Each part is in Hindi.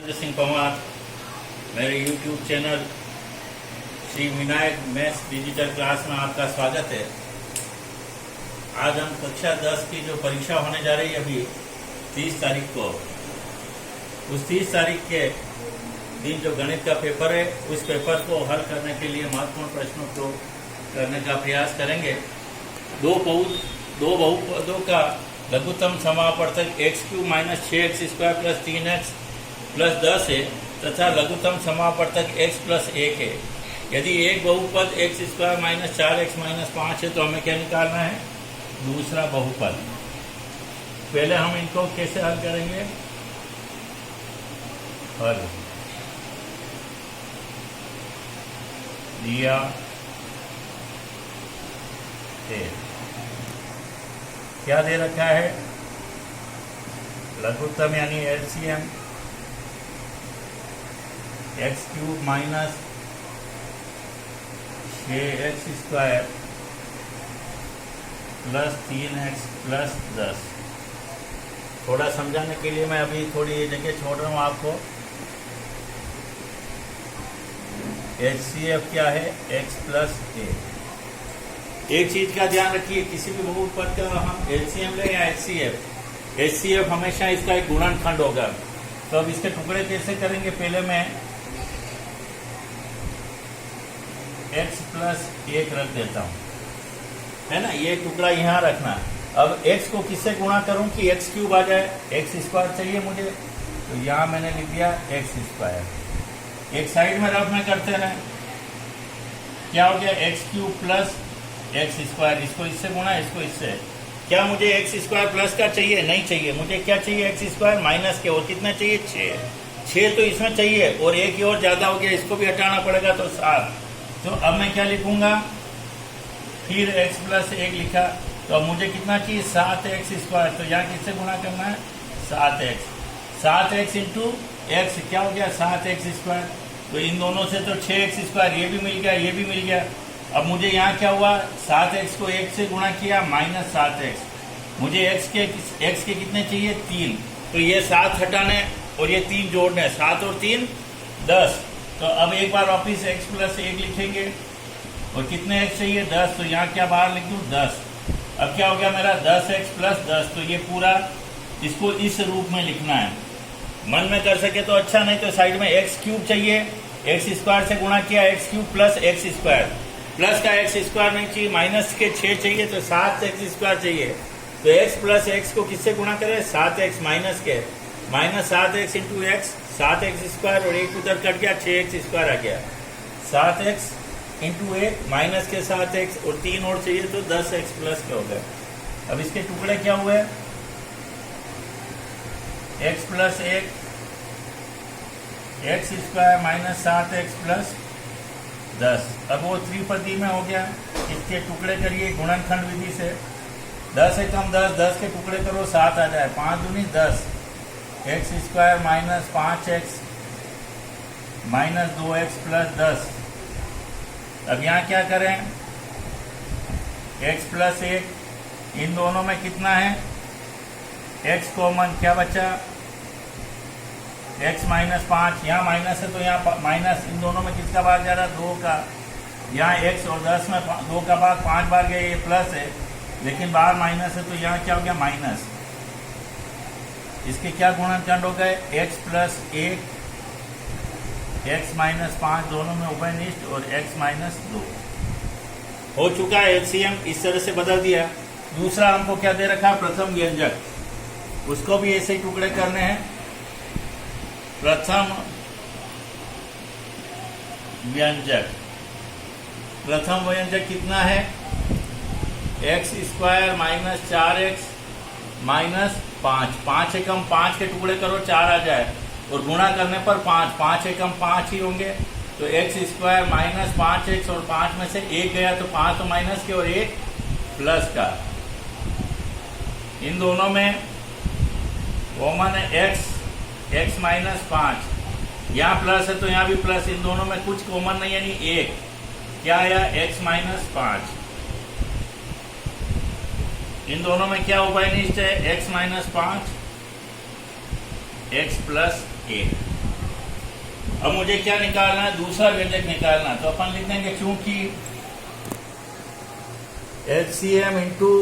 सिंह पवार, मेरे YouTube channel Shri Vinayak maths digital class में आपका स्वागत है। आज हम कक्षा 10 की जो परीक्षा होने जा रही है अभी 30 तारीख को, उस 30 तारीख के दिन जो गणित का पेपर है उस पेपर को हल करने के लिए महत्वपूर्ण प्रश्नों को करने का प्रयास करेंगे। दो बहुपदों का लघुत्तम समापवर्तक x³ - 6x² + 3x + 10 है तथा लघुत्तम समापवर्तक x + 1 है। यदि एक बहुपद x² - 4x - 5 है तो हमें क्या निकालना है? दूसरा बहुपद। पहले हम इनको कैसे हल करेंगे? हल दिया है, क्या दे रखा है? लघुत्तम यानी LCM x³ - 6x² + 3x + 10। थोड़ा समझाने के लिए मैं अभी थोड़ी ये जगह छोड़ रहा हूँ आपको। HCF क्या है? x + a। एक चीज का ध्यान रखिए, किसी भी बहुपद का हम LCM ले या HCF हमेशा इसका एक गुणनखंड होगा। तो अब इसके टुकड़े कैसे करेंगे? पहले मैं x + 1 रख देता हूं, है ना। ये टुकड़ा यहाँ रखना। अब x को किससे गुणा करूं कि x³ आ जाए? x² चाहिए मुझे, तो यहाँ मैंने लिख दिया x²। एक साइड में रफ में करते रहे, क्या हो गया? x³ + x²। इसको इससे गुणा, इसको इससे। क्या मुझे x² प्लस का चाहिए? नहीं चाहिए। मुझे क्या चाहिए? x² माइनस के। और कितना चाहिए? 6 तो इसमें चाहिए, और एक ही और ज्यादा हो गया, इसको भी हटाना पड़ेगा, तो 7। तो अब मैं क्या लिखूंगा? फिर x + 1 लिखा, तो अब मुझे कितना चाहिए? 7x²। तो यहाँ किससे गुणा करना है? 7x। 7x × x क्या हो गया? 7x²। तो इन दोनों से तो 6x², ये भी मिल गया, ये भी मिल गया। अब मुझे यहाँ क्या हुआ? 7x को 1 से गुणा किया -7x। मुझे x के कितने चाहिए? 3। तो ये 7 हटाने और ये 3 जोड़ने, 7 और 3 10। तो अब एक बार वापिस x + 1 लिखेंगे, और कितने x चाहिए? 10। तो यहाँ क्या बाहर लिख दूँ? 10। अब क्या हो गया मेरा? 10x + 10। तो ये पूरा इसको इस रूप में लिखना है। मन में कर सके तो अच्छा, नहीं तो साइड में x³ चाहिए, x² से गुणा किया, x³ + x²। प्लस का x² नहीं चाहिए, माइनस के 6 चाहिए, तो 7x² चाहिए। तो x + x को किससे गुणा करें? 7x माइनस के, -7x × x, 7x² और 1 उधर कट गया, 6x² आ गया। 7x × 1 माइनस के 7x और 3 और चाहिए, तो 10x प्लस के हो गए। अब इसके टुकड़े क्या हुए? x + 1 x² - 7x + 10। अब वो त्रिपदी में हो गया। इसके टुकड़े करिए गुणनखंड विधि से। 10 से कम 10, 10 के टुकड़े करो, 7 आ जाए। 5 दूनी 10, x² - 5x - 2x + 10। अब यहाँ क्या करें? x + 1, इन दोनों में कितना है? x कॉमन, क्या बचा? x - 5, यहाँ माइनस है तो यहाँ माइनस, इन दोनों में किसका भाग जा रहा है? 2 का। यहाँ x और 10 में 2 का भाग 5 बार गया, ये प्लस है, लेकिन बाहर माइनस है, तो यहाँ क्या हो गया? माइनस। इसके क्या गुणनखंड हो गए? x + 1 x - 5, दोनों में उभयनिष्ठ, और x - 2 हो चुका है। LCM इस तरह से बदल दिया। दूसरा हमको क्या दे रखा? प्रथम व्यंजक, उसको भी ऐसे ही टुकड़े करने हैं। प्रथम व्यंजक, प्रथम व्यंजक कितना है? x² - 4x - 5। 5 से कम 5 के टुकड़े करो, 4 आ जाए, और गुणा करने पर 5, 5 से कम 5 ही होंगे। तो x² - 5x, और 5 में से 1 गया, तो 5 तो माइनस के और 1 प्लस का। इन दोनों में कॉमन है x - 5। यहाँ प्लस है तो यहाँ भी प्लस, इन दोनों में कुछ कॉमन नहीं, यानी 1। क्या आया? x - 5। इन दोनों में क्या उभयनिष्ठ है? x - 5 x + 1। अब मुझे क्या निकालना है, दूसरा व्यंजक निकालना। तो अपन लिख देंगे चूंकि HCM इंटू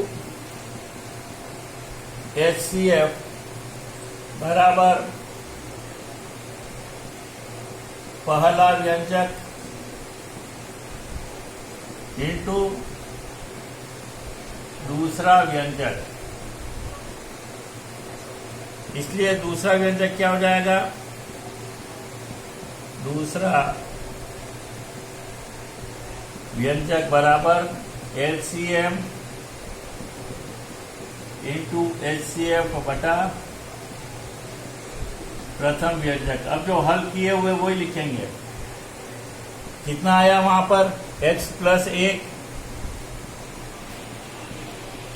HCF बराबर पहला व्यंजक इंटू दूसरा व्यंजक, इसलिए दूसरा व्यंजक क्या हो जाएगा, दूसरा व्यंजक बराबर LCM इंटू HCF बटा प्रथम व्यंजक। अब जो हल किए हुए वही लिखेंगे। कितना आया वहां पर, x प्लस 1,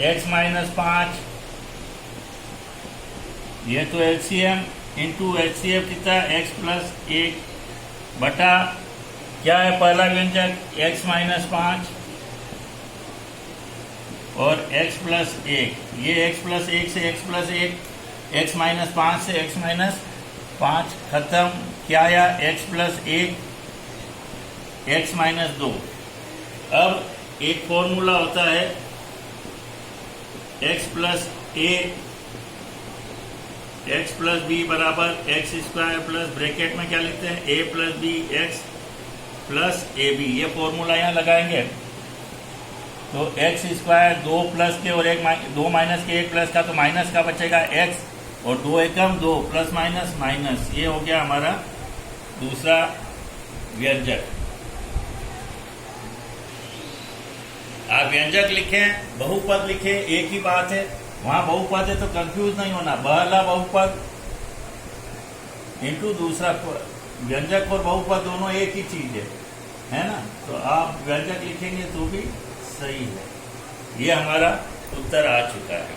x माइनस 5, ये तो LCM इंटू HCF कितना, x प्लस 1 बटा क्या है पहला व्यंजक, x माइनस 5 और x प्लस 1, ये x प्लस 1 से x प्लस 1, x माइनस 5 से x माइनस 5 खत्म, क्या आया x प्लस 1, x माइनस 2। अब एक फॉर्मूला होता है x plus a x plus b बराबर एक्स स्क्वायर प्लस ब्रैकेट में क्या लिखते हैं, a plus b x plus a b. ये फॉर्मूला यहाँ लगाएंगे तो एक्स स्क्वायर 2 प्लस के और 2 माइनस के 1 प्लस का, तो माइनस का बचेगा x और 2 एकम 2 प्लस माइनस माइनस। ये हो गया हमारा दूसरा व्यंजक। आप व्यंजक लिखें, बहुपद लिखें, एक ही बात है। वहां बहुपद है तो कंफ्यूज नहीं होना, पहला बहुपद इंटू दूसरा व्यंजक और बहुपद दोनों एक ही चीज है ना। तो आप व्यंजक लिखेंगे तो भी सही है। ये हमारा उत्तर आ चुका है।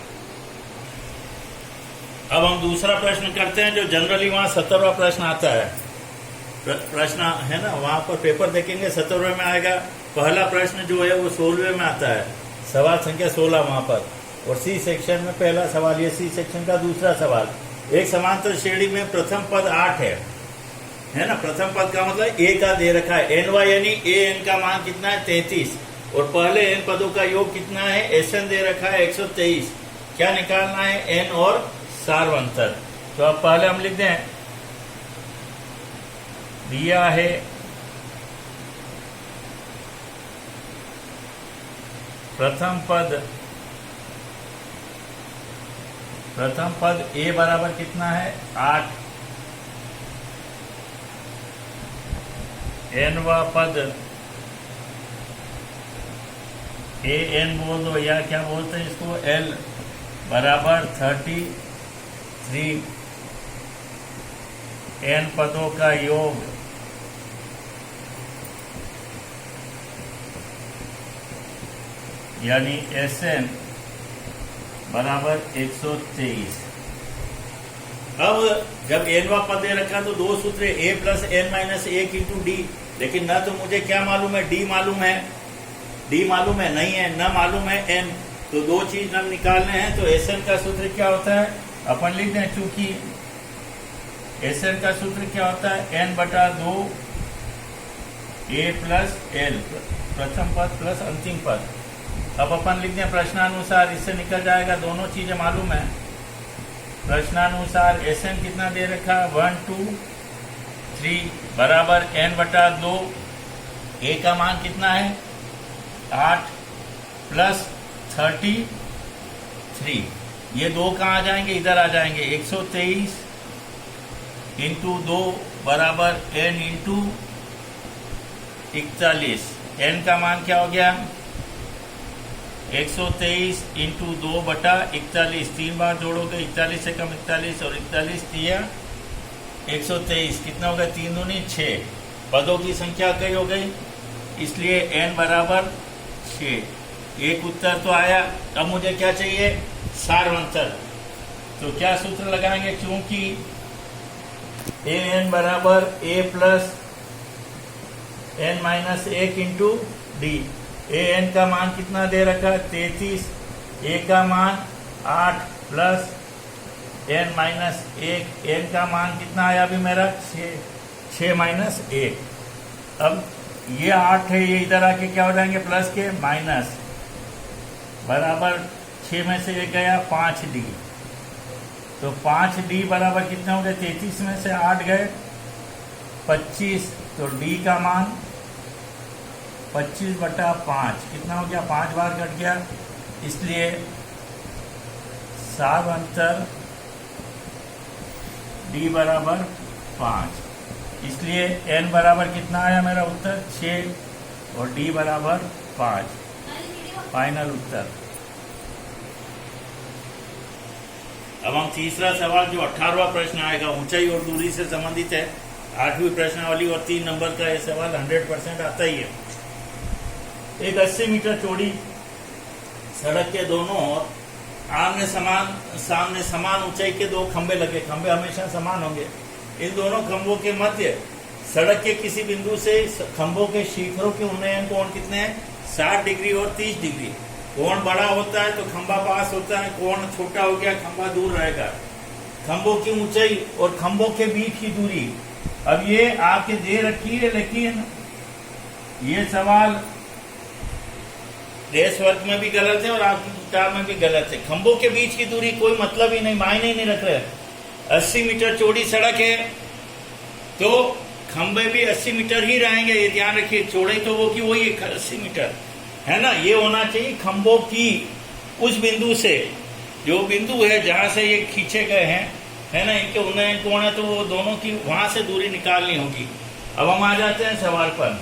अब हम दूसरा प्रश्न करते हैं, जो जनरली वहां 17वां प्रश्न आता है। प्रश्न है ना, वहां पर पेपर देखेंगे 17वें में आएगा। पहला प्रश्न जो है वो 16वें में आता है, सवाल संख्या 16 वहां पर। और सी सेक्शन में पहला सवाल, ये सी सेक्शन का दूसरा सवाल। एक समांतर श्रेणी में प्रथम पद 8 है ना। प्रथम पद का मतलब ए का दे रखा है, एन वाई यानी ए एन का मान कितना है 33, और पहले एन पदों का योग कितना है, एस एन दे रखा है 123। क्या निकालना है, एन और सार्वंतर। तो अब पहले हम लिख दें, दिया है प्रथम पद ए बराबर कितना है 8, एनवा पद ए एन बोल दो या क्या बोलते हैं इसको, एल बराबर 33, एन पदों का योग यानी एस एन बराबर 123। अब जब एनवा पद दे रखा तो दो सूत्र, A plus N minus 1 into D. लेकिन न तो मुझे क्या मालूम है, डी मालूम है, डी मालूम है नहीं है, न मालूम है एन। तो दो चीज हम निकालने हैं। तो एस एन का सूत्र क्या होता है, अपन लिख दें, चूंकि एस एन का सूत्र क्या होता है, एन बटा 2 ए प्लस एल, प्रथम पद प्लस अंतिम पद। अब अपन लिख दें प्रश्नानुसार, इससे निकल जाएगा, दोनों चीजें मालूम है। प्रश्नानुसार एस एन कितना दे रखा, 1 2 3 बराबर एन बटा 2, ए का मान कितना है 8 प्लस 33। ये दो कहाँ आ जाएंगे, इधर आ जाएंगे। 123 इंटू 2 बराबर एन इंटू 41। एन का मान क्या हो गया, 123 इंटू 2 बटा 41। 3 बार जोड़ोगे 41 से कम 41 और 41 दिया 123। कितना हो गया, 3 दूनी 6। पदों की संख्या कई हो गई, इसलिए n बराबर 6। एक उत्तर तो आया। अब मुझे क्या चाहिए, सार्वंतर। तो क्या सूत्र लगाएंगे, क्योंकि ए एन बराबर A plus N minus 1 into D. A N का मान कितना दे रखा, 33, ए का मान 8 प्लस एन माइनस 1, एन का मान कितना आया अभी मेरा 6, 6 माइनस 1। अब ये 8 है, ये इधर आके क्या हो जाएंगे प्लस के माइनस, बराबर 6 में से 1 गया 5d, तो 5d बराबर कितना हो गया, 33 में से 8 गए 25, तो d का मान 25/5 कितना हो गया, 5 बार कट गया, इसलिए साधांतर d बराबर 5, इसलिए n बराबर कितना आया मेरा उत्तर 6 और d बराबर 5, फाइनल उत्तर। अब हम तीसरा सवाल जो 18वां प्रश्न आएगा, ऊंचाई और दूरी से संबंधित है, 8वीं प्रश्नावली और 3 नंबर का यह सवाल 100% आता ही है। एक 80 मीटर चौड़ी सड़क के दोनों ओर सामने समान ऊंचाई के 2 खंबे लगे, खंबे हमेशा समान होंगे। इन दोनों खंभों के मध्य सड़क के किसी बिंदु से खंभों के शिखरों के उन्नयन कोण कितने हैं, 60 डिग्री और 30 डिग्री। कोण बड़ा होता है तो खंभा पास होता है, कोण छोटा हो गया खंभा दूर रहेगा। खंभों की ऊंचाई और खंभों के बीच की दूरी, अब ये आपके दे रखी है, लेकिन ये सवाल देश वर्ग में भी गलत है और आपकी किताब में भी गलत है। खंभों के बीच की दूरी कोई मतलब ही नहीं, मायने ही नहीं रख रहे। 80 मीटर चौड़ी सड़क है तो खंभे भी 80 मीटर ही रहेंगे, ये ध्यान रखिए। चौड़ाई तो वो की वही 80 मीटर है ना, ये होना चाहिए खंभों की उस बिंदु से, जो बिंदु है जहां से ये खींचे गए हैं, है ना, इनके उन्नयन कोण है, तो वो दोनों की वहां से दूरी निकालनी होगी। अब हम आ जाते हैं सवाल पर।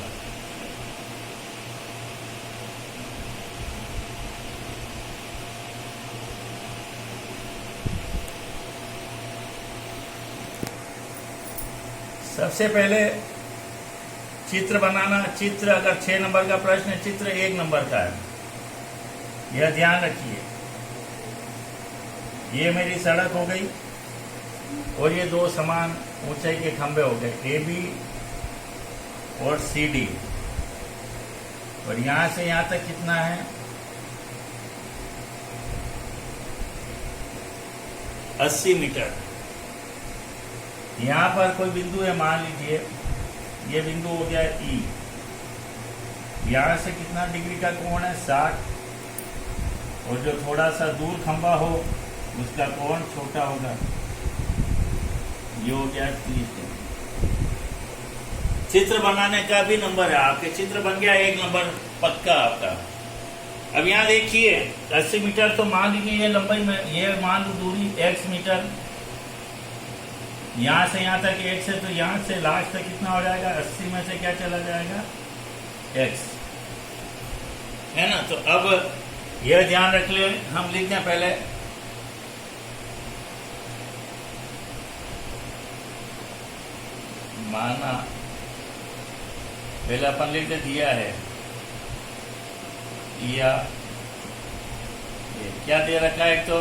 सबसे पहले चित्र बनाना। चित्र अगर 6 नंबर का प्रश्न है, चित्र 1 नंबर का है, यह ध्यान रखिए। ये मेरी सड़क हो गई और ये 2 समान ऊंचाई के खंभे हो गए, AB और CD, और यहां से यहां तक कितना है, 80 मीटर। यहां पर कोई बिंदु है, मान लीजिए ये बिंदु हो गया E, यहां से कितना डिग्री का कोण है, 60, और जो थोड़ा सा दूर खंभा हो उसका कोण छोटा होगा, ये हो गया 30 डिग्री। चित्र बनाने का भी नंबर है आपके, चित्र बन गया 1 नंबर पक्का आपका। अब यहाँ देखिए 80 मीटर, तो मान लीजिए ये लंबाई में, ये मान लो दूरी x मीटर, यहां से यहां तक x है, तो यहां से लास्ट तक कितना हो जाएगा, 80 में से क्या चला जाएगा, x, है ना। तो अब यह ध्यान रख ले, हम लिख दें पहले, माना पहले अपन लिख दे दिया है, या ये क्या दे रखा है, तो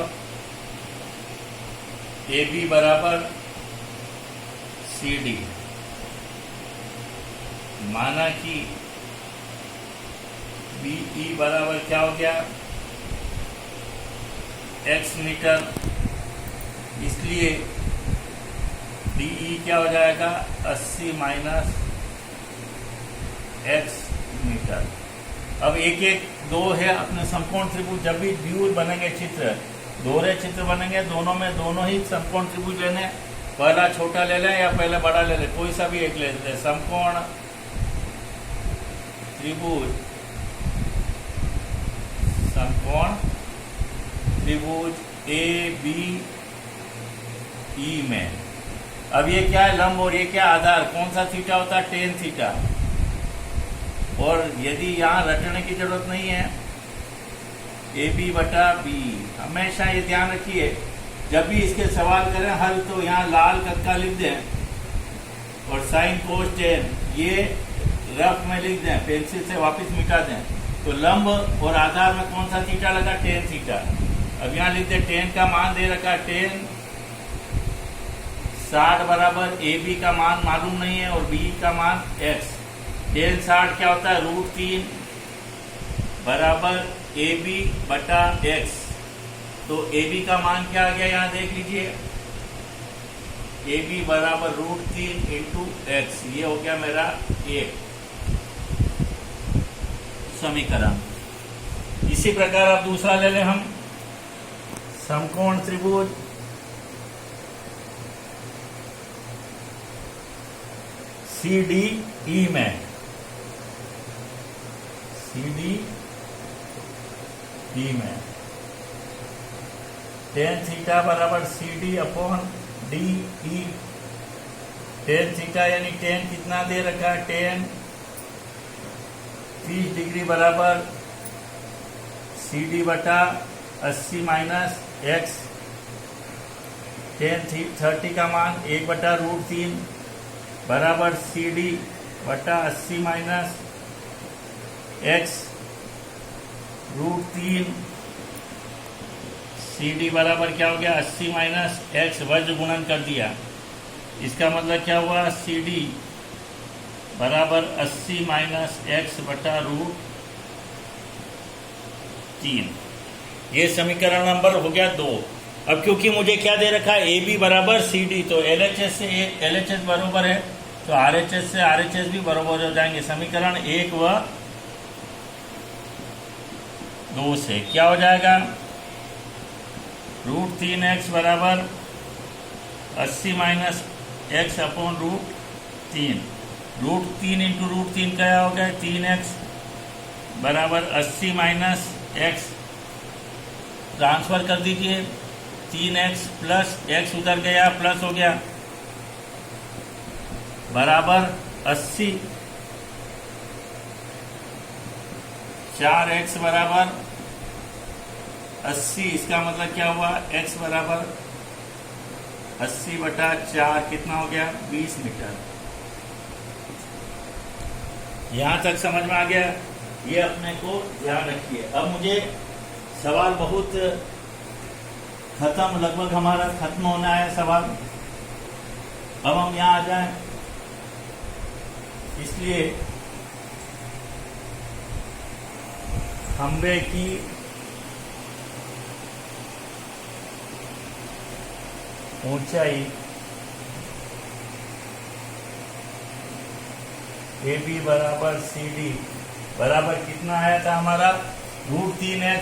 AB बराबर CD, माना कि BE बराबर क्या हो गया, x मीटर, इसलिए DE क्या हो जाएगा, 80 माइनस x मीटर। अब एक 2 है अपने समकोण त्रिभुज, जब भी व्यूज बनेंगे, चित्र दोहरे चित्र बनेंगे, दोनों में दोनों ही समकोण त्रिभुज लेने, पहला छोटा ले लें या पहले बड़ा ले लें, कोई सा भी एक ले लेते हैं। समकोण त्रिभुज, समकोण त्रिभुज ABE में, अब ये क्या है, लंब, और ये क्या आधार, कौन सा थीटा होता है, tan थीटा। और यदि यहाँ रटने की जरूरत नहीं है, AB/B, हमेशा ये ध्यान रखिए, जब भी इसके सवाल करें हल, तो यहाँ लाल कक्का लिख दें और साइन कोस टेन ये रफ में लिख दें, पेंसिल से वापस मिटा दें। तो लंब और आधार में कौन सा थीटा लगा, tan थीटा। अब यहाँ लिख दें, tan का मान दे रखा, tan 60 बराबर AB का मान मालूम नहीं है और B का मान x। tan 60 क्या होता है, √3 बराबर AB/x। तो AB का मान क्या आ गया, यहाँ देख लीजिए, ए बी बराबर √3 इंटू एक्स, ये हो गया मेरा एक समीकरण। इसी प्रकार अब दूसरा ले लें हम, समकोण त्रिभुज CDE में, CDE में tan थीटा बराबर CD upon DE। tan theta यानी tan कितना दे रखा है, tan 30 डिग्री बराबर CD बटा 80 माइनस एक्स। tan 30 का मान 1/√3 बराबर CD बटा 80 माइनस एक्स √3। CD बराबर क्या हो गया, 80 माइनस एक्स, वज्र गुणन कर दिया। इसका मतलब क्या हुआ, CD बराबर 80 माइनस एक्स बटा √3। ये समीकरण नंबर हो गया 2। अब क्योंकि मुझे क्या दे रखा है, AB बराबर CD, तो LHS से LHS बराबर है, तो RHS से RHS भी बराबर हो जाएंगे। समीकरण 1 व 2 से क्या हो जाएगा, √3x बराबर 80 माइनस एक्स अपॉन √3। √3 इंटू √3 क्या हो गया, 3x बराबर 80 माइनस एक्स। ट्रांसफर कर दीजिए, 3x प्लस x उधर गया, प्लस हो गया, बराबर 80। 4x बराबर 80, इसका मतलब क्या हुआ, x बराबर 80 बटा 4 कितना हो गया, 20 मीटर। यहां तक समझ में आ गया, ये अपने को ध्यान रखिए। अब मुझे सवाल बहुत खत्म, लगभग हमारा खत्म होना है सवाल। अब हम यहां आ जाएं, इसलिए खंबे की ऊंचाई AB बराबर CD बराबर कितना आया था हमारा, √3x,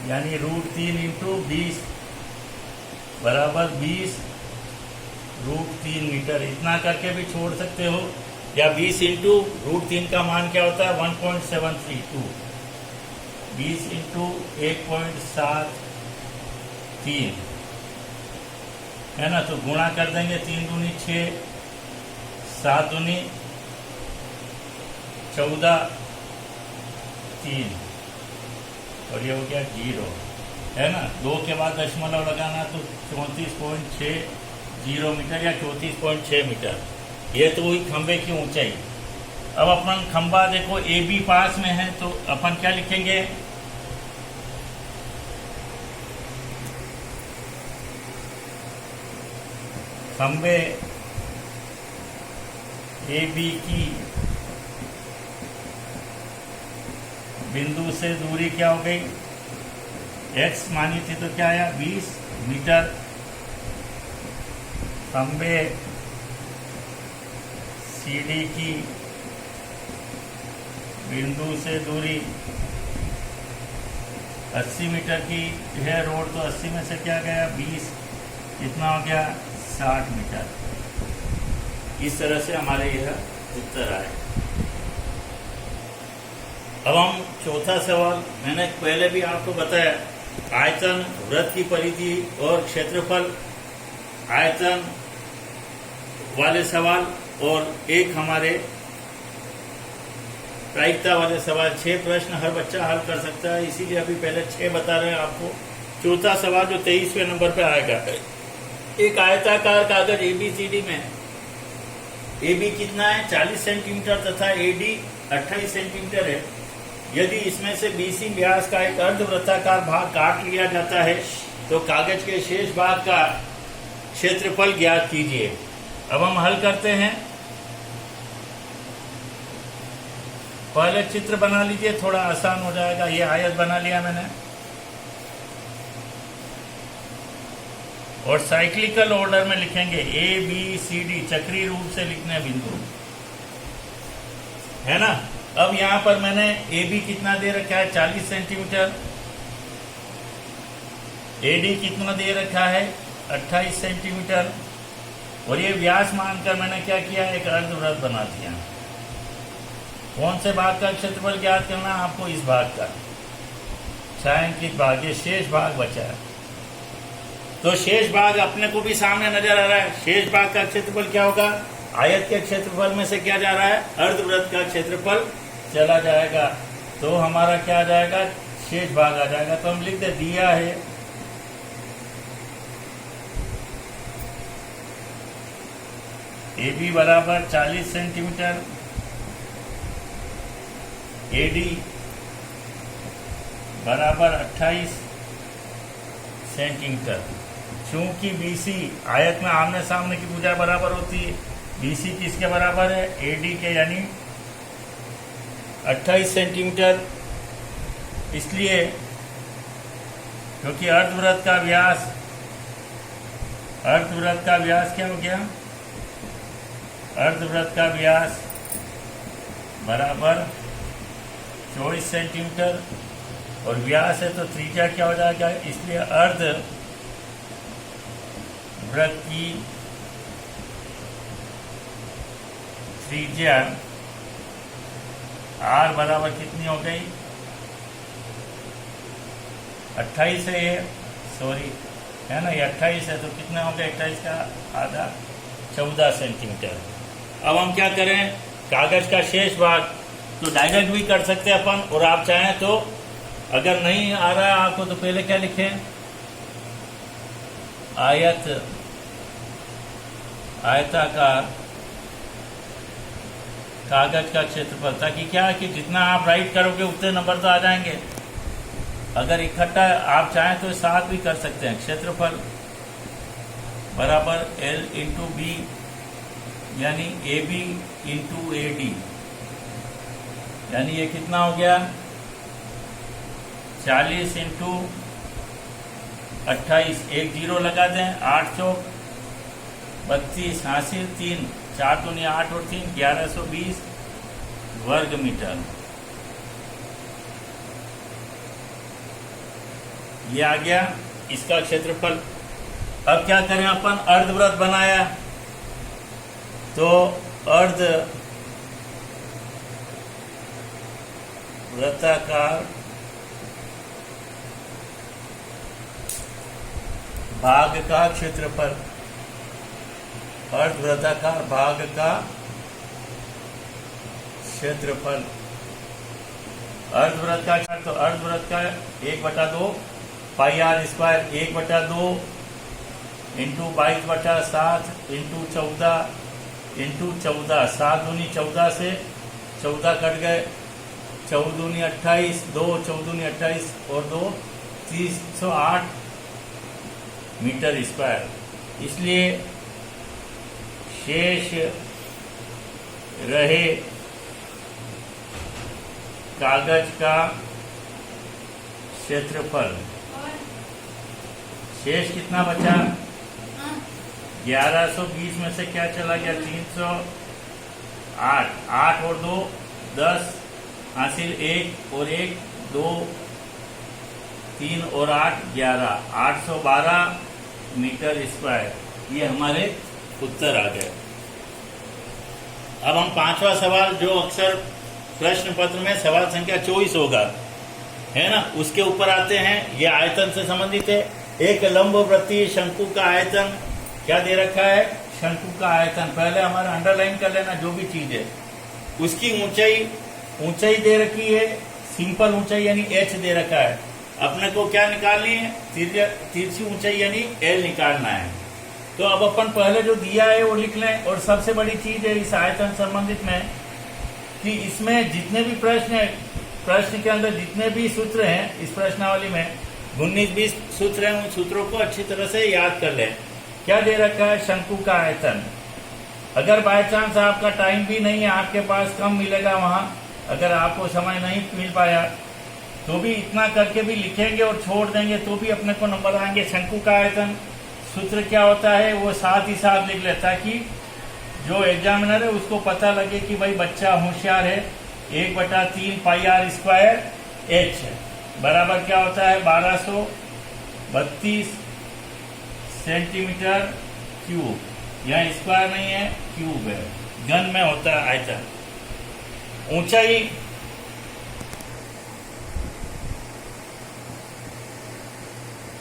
यानी √3 इंटू 20 बराबर 20 √3 मीटर। इतना करके भी छोड़ सकते हो, या 20 इंटू √3 का मान क्या होता है, 1.732। 20 इंटू 1.73 है ना, तो गुणा कर देंगे, 3 दूनी 6, 7 दूनी 14, 3, और ये हो गया 0, है ना। 2 के बाद दशमलव लगाना तो 34.60 मीटर या 34.6 मीटर। ये तो हुई खंबे की ऊंचाई। अब अपन खंबा देखो AB पास में है, तो अपन क्या लिखेंगे, खंबे AB की बिंदु से दूरी क्या हो गई, x मानी थी तो क्या आया, 20 मीटर। खंबे CD की बिंदु से दूरी 80 मीटर की है रोड, तो 80 में से क्या गया, 20, कितना हो गया, 60 मीटर। इस तरह से हमारे यह उत्तर आए। अब हम चौथा सवाल, मैंने पहले भी आपको बताया, आयतन, वृत्त की परिधि और क्षेत्रफल, आयतन वाले सवाल, और एक हमारे प्रायिकता वाले सवाल। 6 प्रश्न हर बच्चा हल कर सकता है, इसीलिए अभी पहले 6 बता रहे हैं आपको। चौथा सवाल जो 23वें नंबर पे आएगा, एक आयताकार कागज ABCD में AB कितना है, 40 सेंटीमीटर तथा AD 28 सेंटीमीटर है। यदि इसमें से BC व्यास का एक अर्धवृत्ताकार भाग काट लिया जाता है, तो कागज के शेष भाग का क्षेत्रफल ज्ञात कीजिए। अब हम हल करते हैं। पहले चित्र बना लीजिए, थोड़ा आसान हो जाएगा। ये आयत बना लिया मैंने, और साइक्लिकल ऑर्डर में लिखेंगे ए बी सी डी, चक्रीय रूप से लिखने बिंदु, है ना। अब यहां पर मैंने ए बी कितना दे रखा है 40 सेंटीमीटर, ए डी कितना दे रखा है 28 सेंटीमीटर, और ये व्यास मानकर मैंने क्या किया, एक अर्धवृत्त बना दिया। कौन से भाग का क्षेत्रफल ज्ञात करना, आपको इस भाग का छायांकित भाग, ये शेष भाग बचा है। तो शेष भाग अपने को भी सामने नजर आ रहा है। शेष भाग का क्षेत्रफल क्या होगा, आयत के क्षेत्रफल में से क्या जा रहा है, अर्धवृत्त का क्षेत्रफल चला जाएगा, तो हमारा क्या आ जाएगा, शेष भाग आ जाएगा। तो हम लिख दे दिया है ए बी बराबर 40 सेंटीमीटर, ए डी बराबर 28 सेंटीमीटर। चूंकि बीसी आयत में आमने सामने की भुजा बराबर होती है, बीसी किसके बराबर है, एडी के, यानी 28 सेंटीमीटर। इसलिए क्योंकि अर्धवृत्त का व्यास क्या हो गया, अर्धवृत्त का व्यास बराबर 24 सेंटीमीटर, और व्यास है तो त्रिज्या क्या हो जाएगा, इसलिए अर्धवृत्त की त्रिज्या आर बराबर कितनी हो गई, 28 है ये, सॉरी है ना, ये 28 है, तो कितना हो गया 28 का आधा 14 सेंटीमीटर। अब हम क्या करें, कागज का शेष भाग तो डायरेक्ट भी कर सकते हैं अपन, और आप चाहें तो अगर नहीं आ रहा है आपको तो पहले क्या लिखें, आयताकार कागज का क्षेत्रफल, ताकि क्या है कि जितना आप राइट करोगे उतने नंबर तो आ जाएंगे। अगर इकट्ठा आप चाहें तो साथ भी कर सकते हैं। क्षेत्रफल बराबर एल इंटू बी, यानी A B into A D, यानी ये कितना हो गया 40 इंटू 28, एक जीरो लगा दें, 8 चौक 32, हासिल 3, 4 दूनी 8 और 3 1120 वर्ग मीटर। ये आ गया इसका क्षेत्रफल। अब क्या करें अपन, अर्धवृत्त बनाया तो वृत्ताकार भाग का क्षेत्रफल, अर्धवृत्ताकार भाग का क्षेत्रफल, अर्धवृत्त का, तो अर्धवृत्त का 1/2 पाई आर स्क्वायर, 1/2 इंटू 22/7 इंटू 14, 7 दूनी 14 से 14 कट गए, 14 दूनी 28, 2 14 दूनी 28 और 2 308 मीटर स्क्वायर। इसलिए शेष रहे कागज का क्षेत्रफल, शेष कितना बचा 1120 में से क्या चला गया 308, 8 और 2 10, हासिल 1 और 1 2, 3 और 8 11, 812 मीटर स्क्वायर। ये हमारे उत्तर आ गए। अब हम पांचवा सवाल, जो अक्सर प्रश्न पत्र में सवाल संख्या 24 होगा, है ना, उसके ऊपर आते हैं। ये आयतन से संबंधित है। एक लंबवृत्तीय शंकु का आयतन क्या दे रखा है, शंकु का आयतन, पहले हमारा अंडरलाइन कर लेना जो भी चीज है। उसकी ऊंचाई दे रखी है, सिंपल ऊंचाई यानी h दे रखा है। अपने को क्या निकालनी है, तिरछी ऊंचाई यानी l निकालना है। तो अब अपन पहले जो दिया है वो लिख लें। और सबसे बड़ी चीज है इस आयतन संबंधित में कि इसमें जितने भी प्रश्न है, प्रश्न के अंदर जितने भी सूत्र हैं इस प्रश्नावली में 19-20 सूत्र हैं, उन सूत्रों को अच्छी तरह से याद कर लें। क्या दे रखा है, शंकु का आयतन। अगर बाय चांस आपका टाइम भी नहीं है, आपके पास कम मिलेगा वहां, अगर आपको समय नहीं मिल पाया तो भी इतना करके भी लिखेंगे और छोड़ देंगे तो भी अपने को नंबर आएंगे। शंकु का आयतन सूत्र क्या होता है वो साथ ही साथ लिख ले, ताकि जो एग्जामिनर है उसको पता लगे कि भाई बच्चा होशियार है। 1/3 पाई आर स्क्वायर एच बराबर क्या होता है 1232 सेंटीमीटर क्यूब। यहाँ स्क्वायर नहीं है, क्यूब है, घन में होता है आयतन।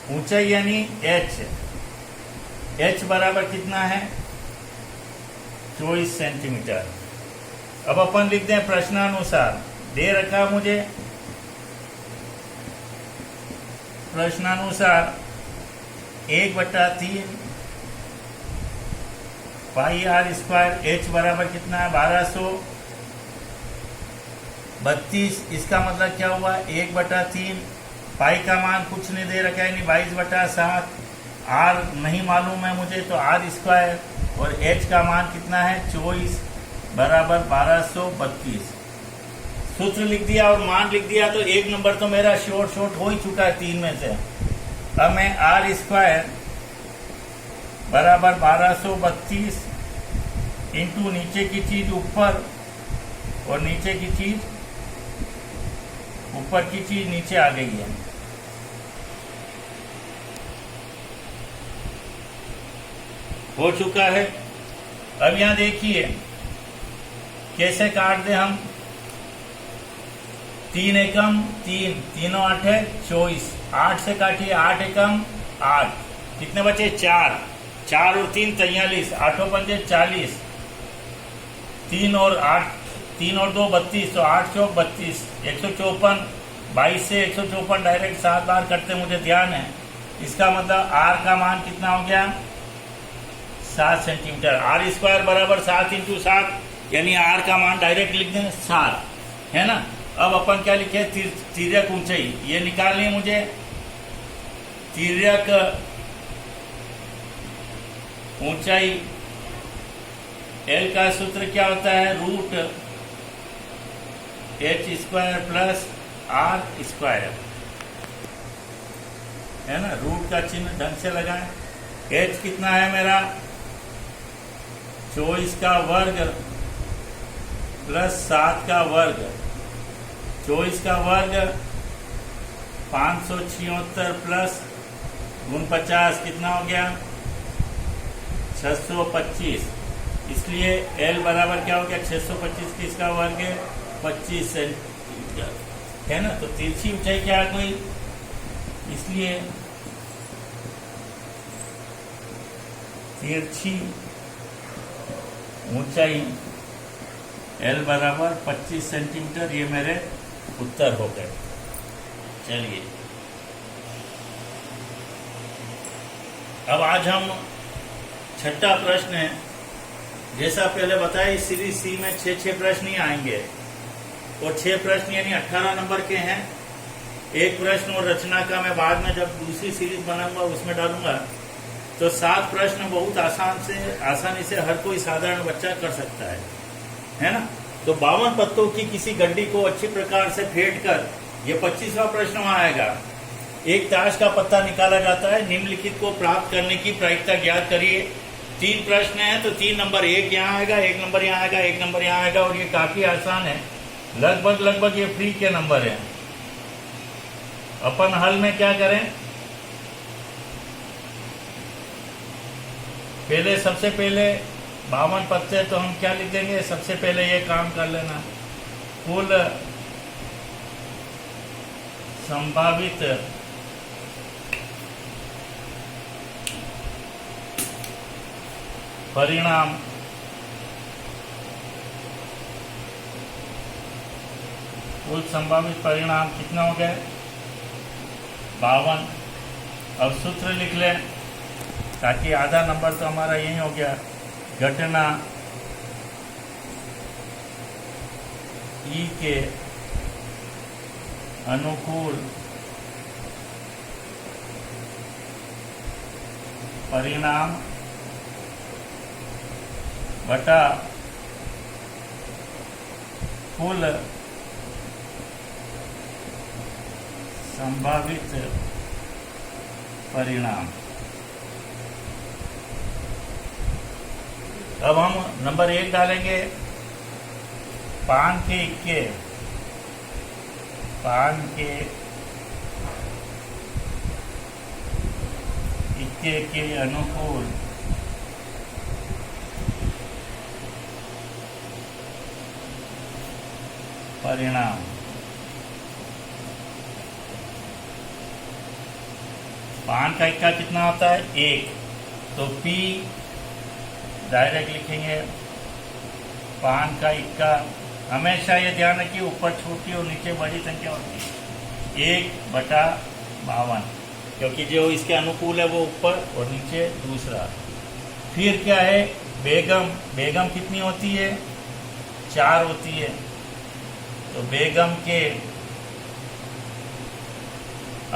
ऊंचाई यानी एच बराबर कितना है 24 सेंटीमीटर। अब अपन लिखते हैं प्रश्नानुसार, दे रखा मुझे प्रश्नानुसार 1/3 पाई आर स्क्वायर एच बराबर कितना है 1232। इसका मतलब क्या हुआ 1/3 पाई का मान कुछ नहीं दे रखा है, यानी 22/7। आर नहीं मालूम है मुझे, तो आर स्क्वायर और एच का मान कितना है 24 बराबर 1232। सूत्र लिख दिया और मान लिख दिया, तो एक नंबर तो मेरा शॉर्ट हो ही चुका है 3 में से। अब मैं आर स्क्वायर बराबर 1232 इंटू नीचे की चीज ऊपर और नीचे की चीज ऊपर की चीज नीचे आ गई है। हो चुका है। अब यहां देखिए कैसे काट दे हम। 3 एकम 3, तीनों 8 है 24। 8 से काटिए, 8 एकम 8, कितने बचे 4, 4 और 3 43, 8 पंजे 40, 3 और 8, 3 और 2 32, तो 8 चौक 32, 154। 22 से 154 डायरेक्ट 7 बार करते मुझे ध्यान है। इसका मतलब आर का मान कितना हो गया 7 सेंटीमीटर। आर स्क्वायर बराबर 7 इंटू 7, यानी आर का मान डायरेक्ट लिख दें 7, है ना। अब अपन क्या लिखे तिर्यक ऊंचाई ये निकालनी है मुझे। तिर्यक ऊंचाई एल का सूत्र क्या होता है root h square plus r square, है ना। रूट का चिन्ह ढंग से लगाएं। एच कितना है मेरा 24 का वर्ग प्लस 7 का वर्ग। 24 का वर्ग 576 प्लस 49 कितना हो गया 625। इसलिए L बराबर क्या हो गया 625 किसका वर्ग है 25 सेंटीमीटर, है ना। तो तिरछी ऊंचाई क्या है कोई, इसलिए तिरछी ऊंचाई L बराबर 25 सेंटीमीटर। ये मेरे उत्तर हो गए। चलिए अब आज हम छठा प्रश्न है। जैसा पहले बताया इस सीरीज सी में 6 प्रश्न ही आएंगे और 6 प्रश्न यानी 18 नंबर के हैं। एक प्रश्न और रचना का मैं बाद में जब दूसरी सीरीज बनाऊंगा उसमें डालूंगा। तो 7 प्रश्न बहुत आसानी से हर कोई साधारण बच्चा कर सकता है ना। तो 52 पत्तों की किसी गड्डी को अच्छी प्रकार से फेंट कर ये 25वां प्रश्न वहां आएगा। एक ताश का पत्ता निकाला जाता है, निम्नलिखित को प्राप्त करने की प्रायिकता ज्ञात करिए। 3 प्रश्न है तो 3 नंबर, एक यहाँ आएगा, एक नंबर यहाँ आएगा, एक नंबर यहाँ आएगा, और ये काफी आसान है। लगभग ये फ्री के नंबर है। अपन हल में क्या करें, सबसे पहले 52 पत्ते तो हम क्या लिख देंगे, सबसे पहले ये काम कर लेना। कुल संभावित परिणाम कितना हो गए 52। अब सूत्र लिख लें ताकि आधा नंबर तो हमारा यही हो गया। घटना ई के अनुकूल परिणाम बटा कुल संभावित परिणाम। अब हम नंबर 1 डालेंगे, 5 के इक्के, 5 के इक्के के अनुकूल परिणाम। पान का इक्का कितना होता है? 1, तो P डायरेक्ट लिखेंगे। पान का इक्का, हमेशा ये ध्यान रखिए ऊपर छोटी और नीचे बड़ी संख्या होती है। 1/52, क्योंकि जो इसके अनुकूल है वो ऊपर और नीचे दूसरा। फिर क्या है? बेगम, बेगम कितनी होती है? 4 होती है। तो बेगम के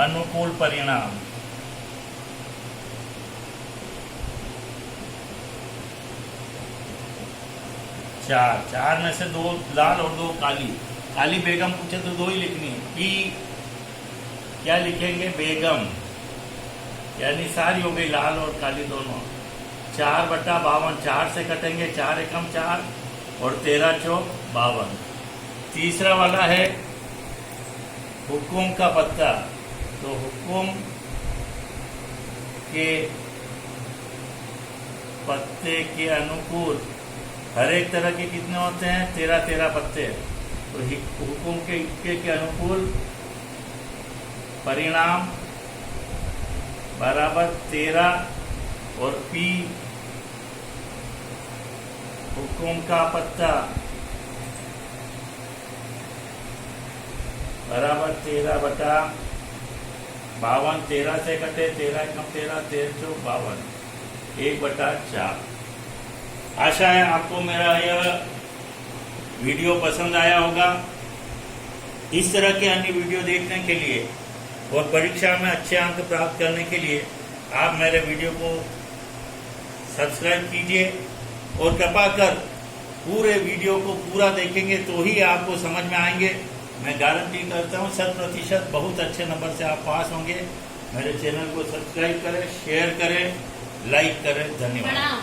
अनुकूल परिणाम, चार में से 2 लाल और 2 काली। काली बेगम पूछे तो 2 ही लिखनी है। पी क्या लिखेंगे? बेगम, यानी सारी हो गई लाल और काली दोनों। 4/52, 4 से कटेंगे, 4 एकम 4 और 13 चौक 52। तीसरा वाला है हुकुम का पत्ता, तो हुकुम के पत्ते के अनुकूल हर एक तरह के कितने होते हैं? 13 पत्ते। तो हुकुम के इक्के के अनुकूल परिणाम बराबर 13 और P हुकुम का पत्ता बराबर 13/52। 13 से कटे, 13 एकम 13, 13 चौक 52, 1/4। आशा है आपको मेरा यह वीडियो पसंद आया होगा। इस तरह के अन्य वीडियो देखने के लिए और परीक्षा में अच्छे अंक प्राप्त करने के लिए आप मेरे वीडियो को सब्सक्राइब कीजिए और कृपा कर पूरे वीडियो को पूरा देखेंगे तो ही आपको समझ में आएंगे। मैं गारंटी करता हूँ 100% बहुत अच्छे नंबर से आप पास होंगे। मेरे चैनल को सब्सक्राइब करें, शेयर करें, लाइक करें। धन्यवाद।